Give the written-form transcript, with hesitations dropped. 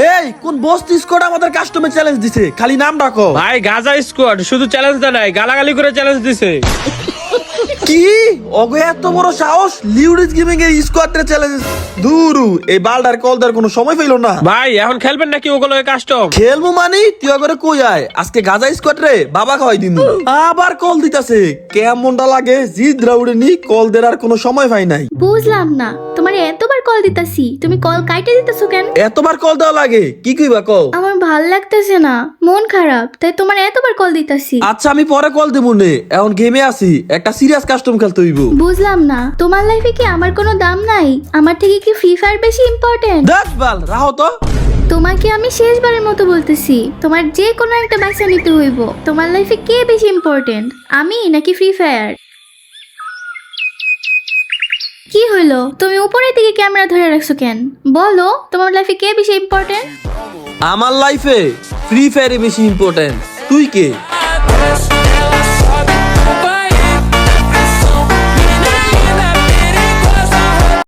এই কোন বস্তি স্কোয়াড আমাদের কাস্টমার চ্যালেঞ্জ দিছে, খালি নাম ডাকো। ভাই গাজা স্কোয়াড শুধু চ্যালেঞ্জ দেয় নাই, গালাগালি করে চ্যালেঞ্জ দিছে। কি ওগো এত বড় সাহস, লিউডিস গেমিং এর স্কোয়াডে চ্যালেঞ্জ? দুরু এই বালডার কল দেওয়ার কোনো সময় পাইলো না। ভাই এখন খেলবেন নাকি ওগুলো কাস্টম? খেলবো মানে তুই করে কই আয়, আজকে গাজা স্কোয়াড রে বাবা খাওয়াই দিমু। আবার কল দিতাছে, কেমনটা লাগে জিদ রাউডে নি কল দেওয়ার কোনো সময় পাই নাই। বুঝলাম না, তোমার এতবার কল দিতাছি, তুমি কল কাইটে দিতেছো কেন? এতবার কল দেওয়া লাগে কি কইবা কও? আমার ভাল লাগতেছে না, মন খারাপ, তাই তোমার এতবার কল দিতাছি। আচ্ছা আমি পরে কল দেবো নে, এখন গেমে আছি, একটা সিরিয়াস কাস্টম খেলতে হইব। বুঝলাম না, তোমার লাইফে কি আমার কোনো দাম নাই? আমার থেকে কি ফ্রি ফায়ার বেশি ইম্পর্টেন্ট? দেখ বাল রাহো তো। তোমাকে আমি শেষবারের মতো বলতেছি, তোমার যে কোনো একটা বাইসা নিতে হইব। তোমার লাইফে কে বেশি ইম্পর্টেন্ট, আমি নাকি ফ্রি ফায়ার? কি হইলো, তুমি উপরের দিকে ক্যামেরা ধরে রাখছো কেন? বলো তোমার লাইফে কে বেশি ইম্পর্টেন্ট? আমার লাইফে ফ্রি ফায়ারে বেশি ইম্পর্টেন্ট। তুই কে?